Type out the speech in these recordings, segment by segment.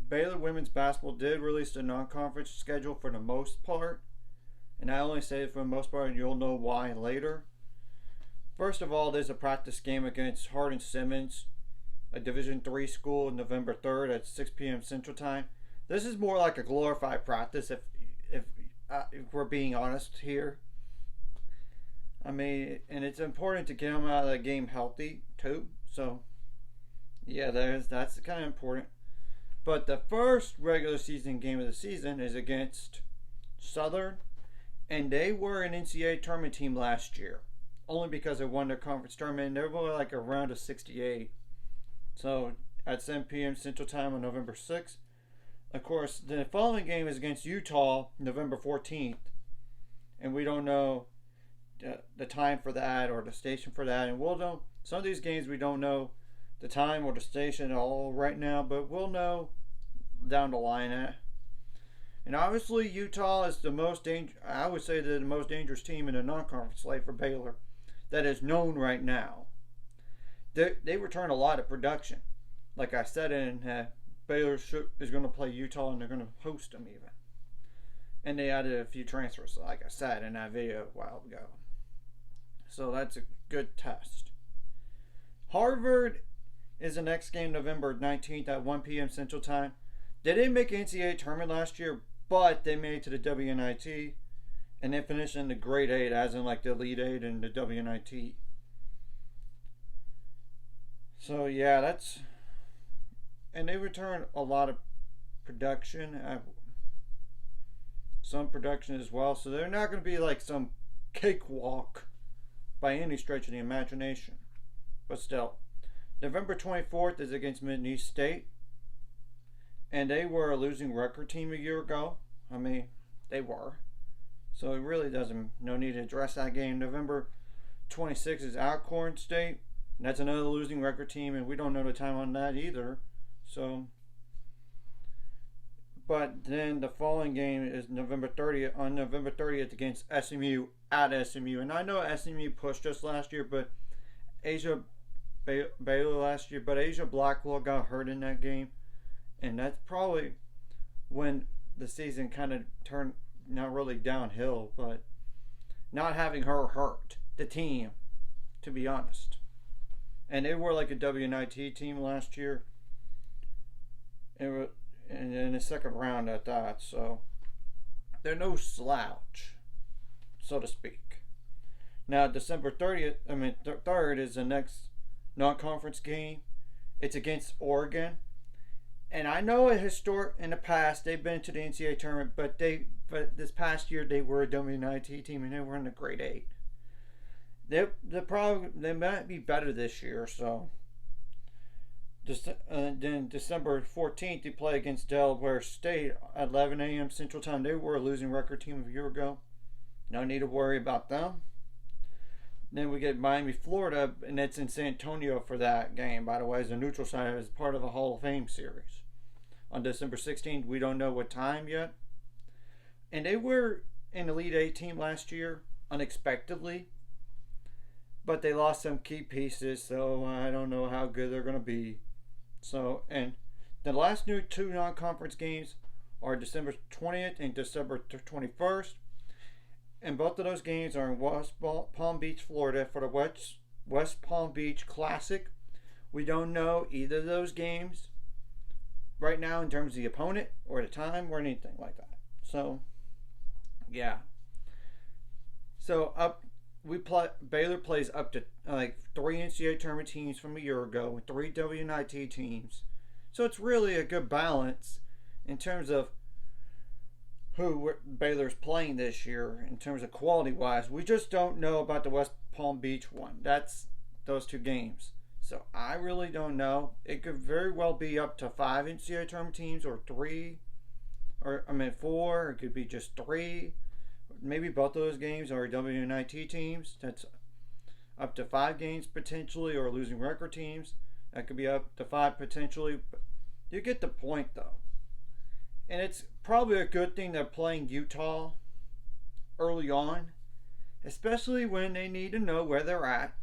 Baylor women's basketball did release the non-conference schedule for the most part, and I only say it for the most part, and you'll know why later. First of all, there's a practice game against Hardin Simmons, a Division III school, November 3rd at 6 p.m. Central Time. This is more like a glorified practice, if we're being honest here. I mean, and it's important to get them out of the game healthy too. So, yeah, that's kind of important. But the first regular season game of the season is against Southern, and they were an NCAA tournament team last year, only because they won their conference tournament. They were like a round of 68. So at 7 p.m. Central Time on November 6th. Of course, the following game is against Utah, November 14th, and we don't know the time for that or the station for that. And we'll know some of these games we don't know the time or the station at all right now, but we'll know down the line. And obviously, Utah is the most I would say they're the most dangerous team in the non-conference slate for Baylor that is known right now. They return a lot of production. Like I said, Baylor is going to play Utah, and they're going to host them even. And they added a few transfers, like I said in that video a while ago. So that's a good test. Harvard is the next game, November 19th at 1 p.m. Central Time. They didn't make an NCAA tournament last year, but they made it to the WNIT, and they finished in the grade 8, as in like the Elite 8 and the WNIT. So yeah, and they return a lot of production, some production as well. So they're not going to be like some cakewalk by any stretch of the imagination. But still, November 24th is against Mid-East State, and they were a losing record team a year ago. I mean, they were. So it really no need to address that game. November 26th is Alcorn State. And that's another losing record team, and we don't know the time on that either. So, but then the following game is November 30th. On November 30th against SMU at SMU, and I know SMU pushed us last year, but Baylor last year, but Asia Blackwell got hurt in that game, and that's probably when the season kind of turned not really downhill, but not having her hurt the team, to be honest. And they were like a WNIT team last year. And in the second round at that. So they're no slouch, so to speak. Now, December 3rd is the next non-conference game. It's against Oregon. And I know in the past they've been to the NCAA tournament, but this past year they were a WNIT team and they were in the grade 8. They might be better this year, so. Then December 14th, they play against Delaware State at 11 a.m. Central Time. They were a losing record team a year ago. No need to worry about them. Then we get Miami, Florida, and it's in San Antonio for that game, by the way, as a neutral site, as part of a Hall of Fame series. On December 16th, we don't know what time yet. And they were an Elite 8 team last year, unexpectedly. But they lost some key pieces, so I don't know how good they're going to be. So, and the last two non-conference games are December 20th and December 21st. And both of those games are in West Palm Beach, Florida for the West Palm Beach Classic. We don't know either of those games right now in terms of the opponent or the time or anything like that. So, yeah. So, Baylor plays up to like 3 NCAA tournament teams from a year ago with 3 WNIT teams. So it's really a good balance in terms of who Baylor's playing this year in terms of quality-wise. We just don't know about the West Palm Beach one. That's those 2 games. So I really don't know. It could very well be up to 5 NCAA tournament teams or 4. It could be just 3. Maybe both of those games are WNIT teams. That's up to 5 games potentially, or losing record teams. That could be up to 5 potentially. But you get the point, though. And it's probably a good thing they're playing Utah early on, especially when they need to know where they're at.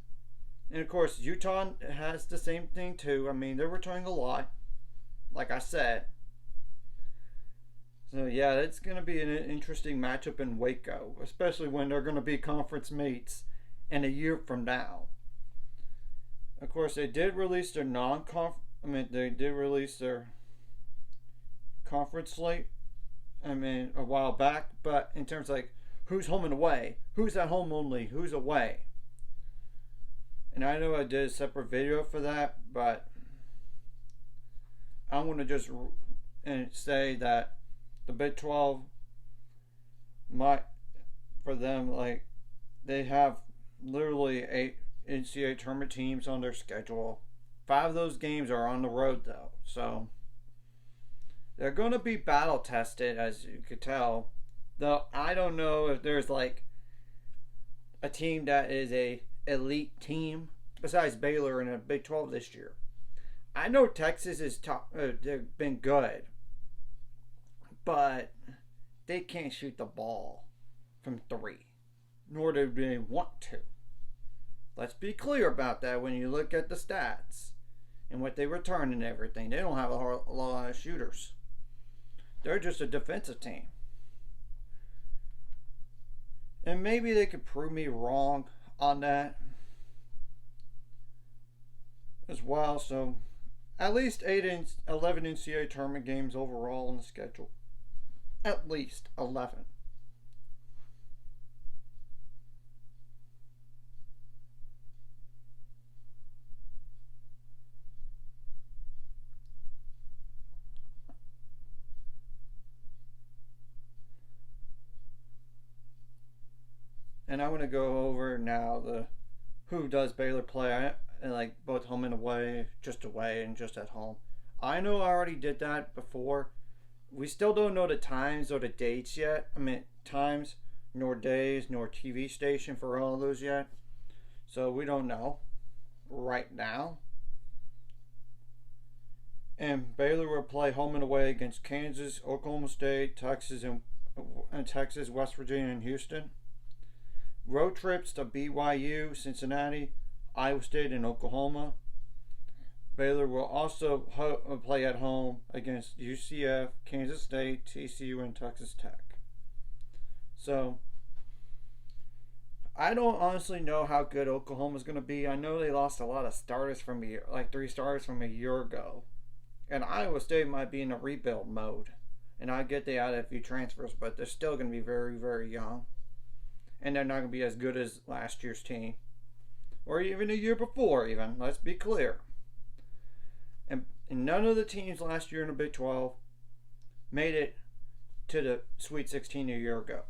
And of course, Utah has the same thing too. I mean, they're returning a lot, like I said. So yeah, it's going to be an interesting matchup in Waco, especially when they're going to be conference mates in a year from now. Of course, they did release their non-conf. I mean, they did release their conference slate. I mean, a while back, but in terms of like who's home and away, who's at home only, who's away. And I know I did a separate video for that, but I'm going to just say that the Big 12 might, for them, like, they have literally 8 NCAA tournament teams on their schedule. 5 of those games are on the road, though. So they're going to be battle tested, as you could tell. Though I don't know if there's like a team that is a elite team besides Baylor in a Big 12 this year. I know Texas is top. They've been good, but they can't shoot the ball from 3, nor do they want to. Let's be clear about that when you look at the stats and what they return and everything. They don't have a lot of shooters. They're just a defensive team. And maybe they could prove me wrong on that as well. So at least 11 NCAA tournament games overall on the schedule. At least 11. And I want to go over now the who does Baylor play, like both home and away, just away and just at home. I know I already did that before. We still don't know the times or the dates yet. I mean, times, nor days, nor TV station for all of those yet. So we don't know right now. And Baylor will play home and away against Kansas, Oklahoma State, Texas, and Texas, West Virginia, and Houston. Road trips to BYU, Cincinnati, Iowa State, and Oklahoma. Baylor will also play at home against UCF, Kansas State, TCU, and Texas Tech. So, I don't honestly know how good Oklahoma's going to be. I know they lost a lot of starters from a year, like 3 starters from a year ago. And Iowa State might be in a rebuild mode. And I get they added a few transfers, but they're still going to be very, very young. And they're not going to be as good as last year's team. Or even a year before, even. Let's be clear. And none of the teams last year in the Big 12 made it to the Sweet 16 a year ago.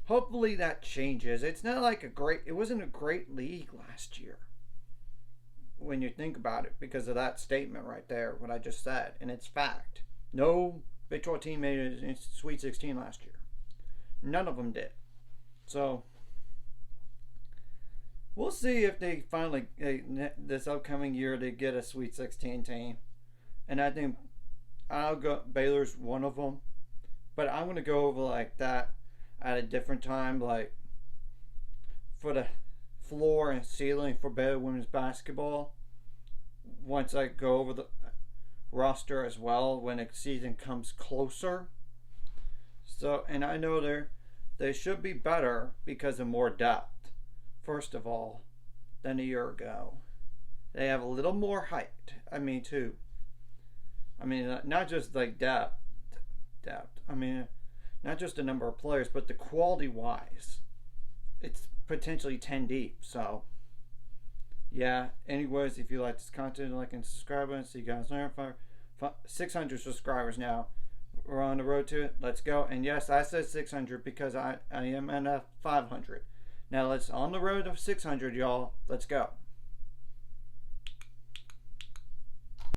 Hopefully that changes. It wasn't a great league last year. When you think about it, because of that statement right there, what I just said. And it's fact. No Big 12 team made it in Sweet 16 last year. None of them did. So, we'll see if they finally, this upcoming year, they get a Sweet 16 team. And I think Baylor's one of them. But I'm going to go over like that at a different time, like for the floor and ceiling for Baylor women's basketball. Once I go over the roster as well when the season comes closer. So, and I know they should be better because of more depth, first of all, than a year ago. They have a little more height. I mean, too. I mean, not just like depth. I mean, not just the number of players, but the quality-wise. It's potentially 10 deep. So, yeah. Anyways, if you like this content, like and subscribe, and see you guys later. 600 subscribers now. We're on the road to it. Let's go. And yes, I said 600 because I am at 500. Now let's on the road to 600, y'all. Let's go.